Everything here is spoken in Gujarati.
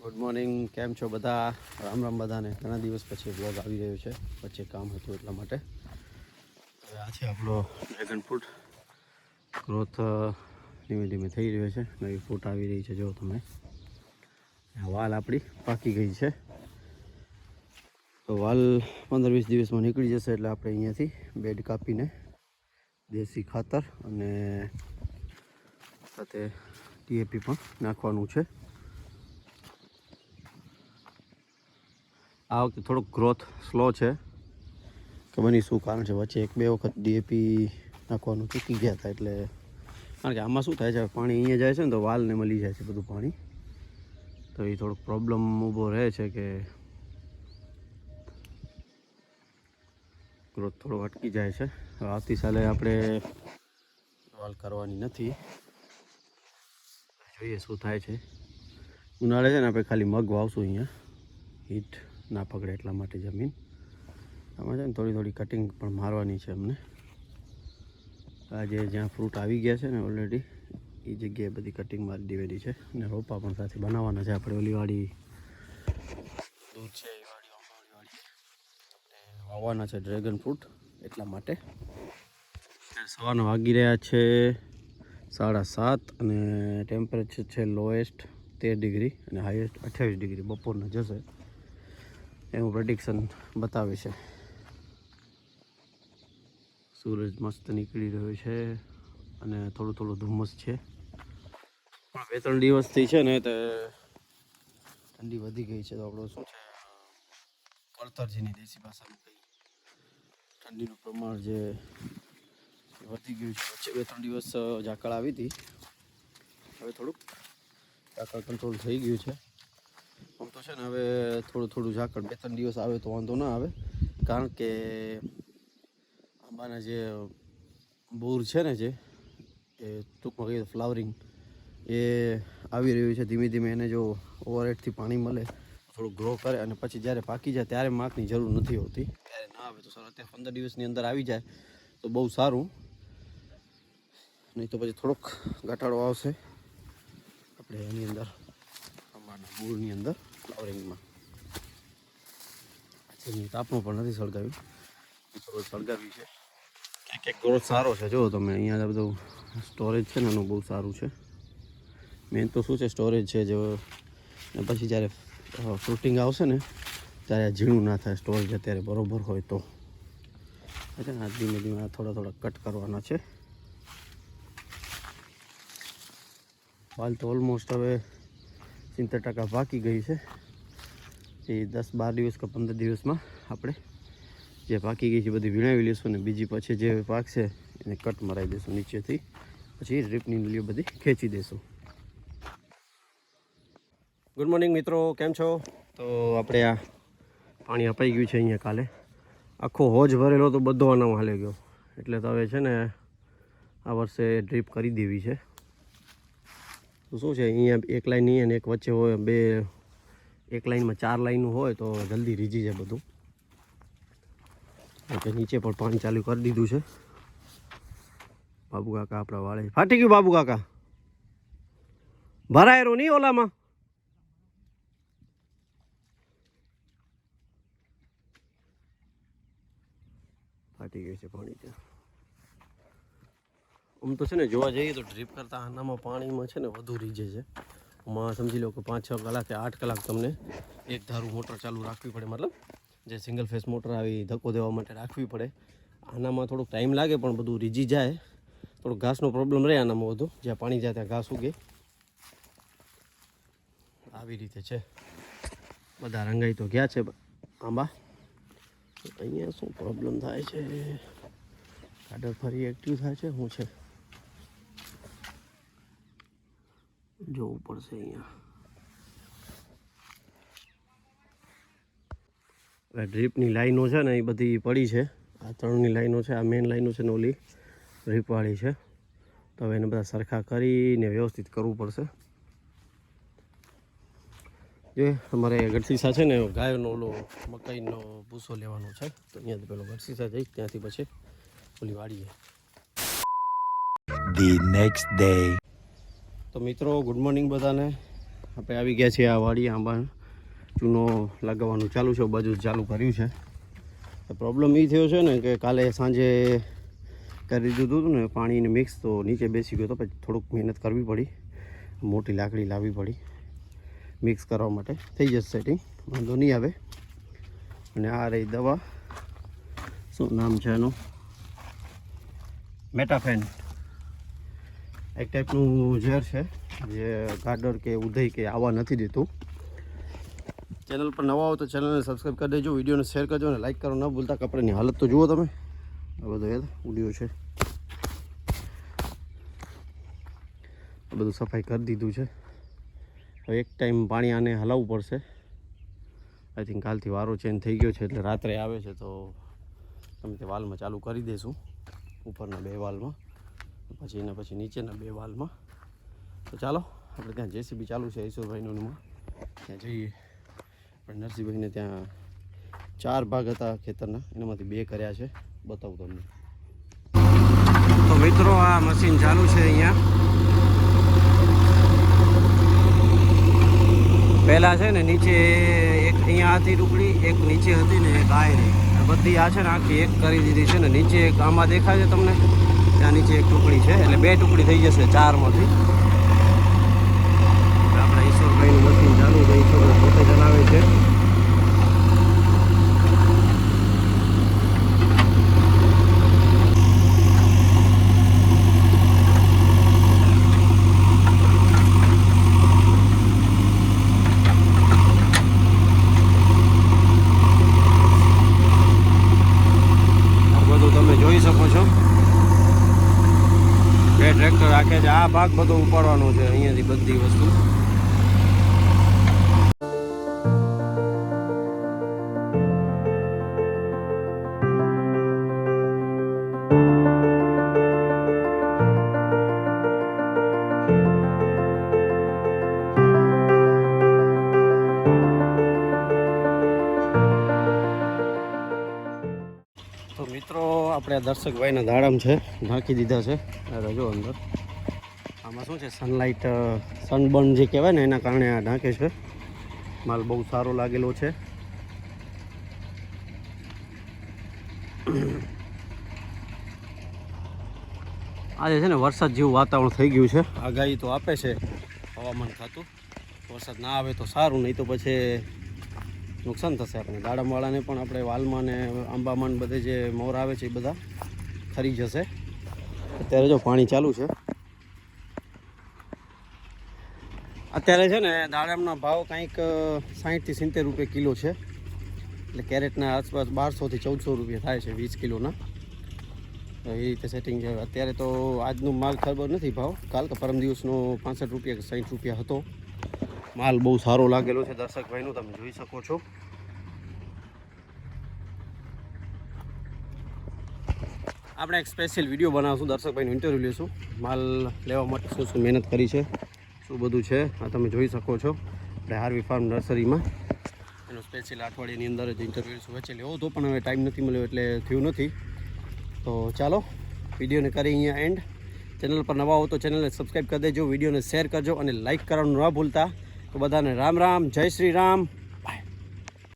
ગુડ મોર્નિંગ, કેમ છો બધા? રામ રામ બધાને. ઘણા દિવસ પછી વ્લોગ આવી રહ્યો છે, વચ્ચે કામ હતું એટલા માટે. હવે આ છે આપણો ડ્રેગન ફ્રૂટ. ગ્રોથ ધીમે ધીમે થઈ રહ્યો છે, નવી ફ્રૂટ આવી રહી છે. જો તમે વાલ આપણી પાકી ગઈ છે, તો વાલ 15-20 દિવસમાં નીકળી જશે. એટલે આપણે અહીંયાથી બેડ કાપીને દેશી ખાતર અને સાથે ટીએપી પણ નાખવાનું છે. આ વખતે થોડોક ગ્રોથ સ્લો છે, ખબર નહીં શું કારણ છે. વચ્ચે 1-2 વખત ડીએપી નાખવાનું ચૂકી ગયા હતા. એટલે કારણ કે આમાં શું થાય છે, પાણી અહીંયા જાય છે ને તો વાલને મળી જાય છે બધું પાણી, તો એ થોડોક પ્રોબ્લેમ ઊભો રહે છે કે ગ્રોથ થોડો અટકી જાય છે. આવતી સાલે આપણે વાલ કરવાની નથી, જોઈએ શું થાય છે. ઉનાળે છે ને આપણે ખાલી મગ વાવશું, અહીંયા હીટ ના પકડે એટલા માટે જમીન. આમાં છે ને થોડી કટિંગ પણ મારવાની છે અમને. આજે જ્યાં ફ્રૂટ આવી ગયા છે ને ઓલરેડી, એ જગ્યાએ બધી કટિંગ મારી દેવાની છે. અને રોપા પણ સાથે બનાવવાના છે. આપણે ઓલી વાળી દૂધ છે એ વાળી વાવવાના છે ડ્રેગન ફ્રૂટ, એટલા માટે. સવારના વાગી રહ્યા છે 7:30 અને ટેમ્પરેચર છે લોએસ્ટ 13 ડિગ્રી અને હાઈએસ્ટ 28 ડિગ્રી બપોરના જશે એવું પ્રેડિક્શન બતાવે છે. સૂરજ મસ્ત નીકળી રહ્યો છે અને થોડું ધુમ્મસ છે. પણ 2-3 દિવસથી છે ને તે ઠંડી વધી ગઈ છે. તો આપણું શું છે, કળતર જેની દેશી ભાષામાં કહીએ, ઠંડીનું પ્રમાણ જે વધી ગયું છે. વચ્ચે 2-3 દિવસ ઝાકળ આવી હતી, હવે થોડુંક ઝાકળ કંટ્રોલ થઈ ગયું છે. આમ તો છે ને હવે થોડું ઝાકળ 2-3 દિવસ આવે તો વાંધો ના આવે, કારણ કે આંબાના જે બોર છે ને, જે એ ટૂંકમાં કહીએ ફ્લાવરિંગ, એ આવી રહ્યું છે ધીમે ધીમે. એને જો ઓવરહેડથી પાણી મળે થોડું ગ્રો કરે, અને પછી જ્યારે પાકી જાય ત્યારે માકની જરૂર નથી હોતી. ત્યારે ના આવે તો સારું. અત્યારે 15 દિવસની અંદર આવી જાય તો બહુ સારું, નહીં તો પછી થોડોક ઘટાડો આવશે આપણે એની અંદર, આંબાના મૂળની અંદર ફ્લાવરિંગમાં. તાપનું પણ નથી સળગાવ્યું, થોડું સળગાવ્યું છે. ક્યાંક ગ્રોથ સારો છે. જો તમે અહીંયા બધું સ્ટોરેજ છે ને એનું બહુ સારું છે. મેન તો શું છે, સ્ટોરેજ છે. જો પછી જ્યારે ફ્રૂટિંગ આવશે ને ત્યારે ઝીણું ના થાય, સ્ટોરેજ અત્યારે બરોબર હોય તો. એટલે આ ધીમે ધીમે થોડા કટ કરવાના છે. વાલ તો ઓલમોસ્ટ હવે 70% પાકી ગઈ છે. એ 10-12 દિવસ કે 15 દિવસમાં આપણે જે પાકી ગઈ છે બધી વીણાવી લઈશું, અને બીજી પછી જે પાકશે એને કટ મરાવી દઈશું નીચેથી. પછી ડ્રીપની નળીઓ બધી ખેંચી દઈશું. ગુડ મોર્નિંગ મિત્રો, કેમ છો? તો આપણે આ પાણી અપાઈ ગયું છે અહીંયા કાલે. આખો હોજ ભરેલો તો બધો આનામાં હાલી ગયો. એટલે તો હવે છે ને આ વર્ષે ડ્રીપ કરી દેવી છે. તો શું છે, અહીંયા એક લાઈન નહીં અને એક વચ્ચે હોય, એક લાઈનમાં 4 લાઈનો હોય તો જલ્દી રીઝી જાય બધું. એટલે નીચે પણ પાણી ચાલુ કરી દીધું છે. બાબુ કાકા આપણા વાળે ફાટી ગયું. બાબુ કાકા ભરાયેલું નહીં ઓલામાં. ફાટી ગયું છે પાણી ત્યાં. આમ તો છે ને જોવા જઈએ તો ડ્રીપ કરતાં આનામાં પાણીમાં છે ને વધુ રીઝે છે. આમાં સમજી લો કે 5-6 કલાક કે 8 કલાક તમને એક ધારું મોટર ચાલુ રાખવી પડે, મતલબ જે સિંગલ ફેસ મોટર આવી ધક્કો દેવા માટે રાખવી પડે. આનામાં થોડોક ટાઈમ લાગે પણ બધું રીઝી જાય. થોડોક ઘાસનો પ્રોબ્લેમ રહે આનામાં વધુ, જ્યાં પાણી જાય ત્યાં ઘાસ ઉગે. આવી રીતે છે. બધા રંગાઈ તો ગયા છે આંબા. અહીંયા શું પ્રોબ્લેમ થાય છે, કાડર ફરી એક્ટિવ થાય છે, શું છે જોવું પડશે અહીંયા. હવે ડ્રીપની લાઈનો છે ને એ બધી પડી છે. આ 3ની લાઈનો છે, આ મેઇન લાઈનો છે ને ઓલી ડ્રીપવાળી છે. તો હવે એને બધા સરખા કરીને વ્યવસ્થિત કરવું પડશે. જે અમારે ગઢસીસા છે ને, ગાયોનો ઓલો મકાઈનો ભૂસો લેવાનો છે, તો અહીંયાથી પેલો ગઢસીસા જઈશ, ત્યાંથી પછી ઓલી વાડીએ. The next day. તો મિત્રો ગુડ મોર્નિંગ બધાને. આપણે આવી ગયા છીએ આ વાડી. આંબા ચૂનો લગાવવાનું ચાલુ છે, બાજુ ચાલુ કર્યું છે. પ્રોબ્લેમ એ થયો છે ને કે કાલે સાંજે કરી દીધું હતું ને પાણીને મિક્સ, તો નીચે બેસી ગયો તો પછી થોડુંક મહેનત કરવી પડી, મોટી લાકડી લાવવી પડી મિક્સ કરવા માટે. થઈ જશે સેટિંગ, વાંધો નહીં આવે. અને આ રહી દવા, શું નામ છે એનું, મેટાફેન. એક ટાઈપનું ઝેર છે જે ગાડર કે ઉધઈ કે આવવા નથી દેતું. ચેનલ પર નવા હો તો ચેનલને સબસ્ક્રાઈબ કરી દેજો, વિડીયોને શેર કરજો અને લાઈક કરો ન ભૂલતા. કપડાની હાલત તો જુઓ તમે, આ બધો યાદ ઉડ્યો છે. આ બધું સફાઈ કરી દીધું છે. હવે એક ટાઈમ પાણી આને હલાવવું પડશે. આઈ થિંક કાલથી વારો ચેન્જ થઈ ગયો છે, એટલે રાત્રે આવે છે તો તમે તે વાલમાં ચાલુ કરી દઈશું, ઉપરના 2 વાલમાં, પછી એના પછી નીચેના 2 વાલમાં. તો ચાલો આપણે ત્યાં JCB ચાલુ છે ઈશ્વરભાઈનું, ત્યાં જઈએ. પણ નરસિંહભાઈને ત્યાં 4 ભાગ હતા ખેતરના, એનામાંથી 2 કર્યા છે, બતાવું તમને. તો મિત્રો આ મશીન ચાલુ છે અહીંયા. પહેલાં છે ને નીચે એક અહીંયા હતી ટુકડી, એક નીચે હતી ને એક આ રહી, બધી આ છે ને આખી એક કરી દીધી છે ને. નીચે એક આમાં દેખાય છે તમને, ત્યાં નીચે એક ટુકડી છે, એટલે 2 ટુકડી થઈ જશે 4માંથી. આપણે ઈશ્વરભાઈનું મશીન ચાલુ છે, ઈશ્વરભાઈ પોતે ચલાવે છે. જોઈ શકો છો 2 ટ્રેક્ટર રાખે છે. આ ભાગ બધો ઉપાડવાનો છે અહીંયાથી બધી વસ્તુ. તો મિત્રો આપણે આ દર્શકભાઈના દાડમ છે, નાખી દીધા છે. જો અંદર આમાં શું છે, સનલાઇટ સનબર્ન જે કહેવાય ને એના કારણે આ ઢાંકે છે. માલ બહુ સારો લાગેલો છે. આજે છે ને વરસાદ જેવું વાતાવરણ થઈ ગયું છે. આગાહી તો આપે છે હવામાન ખાતું, વરસાદ ના આવે તો સારું, નહીં તો પછી નુકસાન થશે આપણે દાડમવાળાને પણ. આપણે વાલમાં ને આંબામાં બધે જે મોર આવે છે એ બધા ખરી જશે. અત્યારે જો પાણી ચાલુ છે. અત્યારે છે ને દાડમના ભાવ કંઈક 60 થી 70 રૂપિયા કિલો છે, એટલે કેરેટના આસપાસ 1200 થી 1400 રૂપિયા થાય છે 20 કિલોના. એ રીતે સેટિંગ છે. અત્યારે તો આજનું માલ ખબર નથી ભાવ, કાલ કે પરમ દિવસનો 65 રૂપિયા કે 60 રૂપિયા હતો. માલ બહુ સારો લાગેલો છે દર્શકભાઈનું, તમે જોઈ શકો છો. આપણે એક સ્પેશિયલ વિડીયો બનાવશું, દર્શકભાઈનું ઇન્ટરવ્યૂ લઈશું, માલ લેવા માટે શું શું મહેનત કરી છે, શું બધું છે, આ તમે જોઈ શકો છો. આપણે હાર્વી ફાર્મ નર્સરીમાં એનું સ્પેશિયલ અઠવાડિયાની અંદર જ ઇન્ટરવ્યૂ વચ્ચે લેવો હતો, પણ હવે ટાઈમ નથી મળ્યો એટલે થયું નથી. તો ચાલો વિડીયોને કરી અહીંયા એન્ડ. ચેનલ પર નવા હો તો ચેનલને સબસ્ક્રાઈબ કરી દેજો, વિડીયોને શેર કરજો અને લાઇક કરવાનું ન ભૂલતા. તો બધાને રામ રામ, જય શ્રી રામ.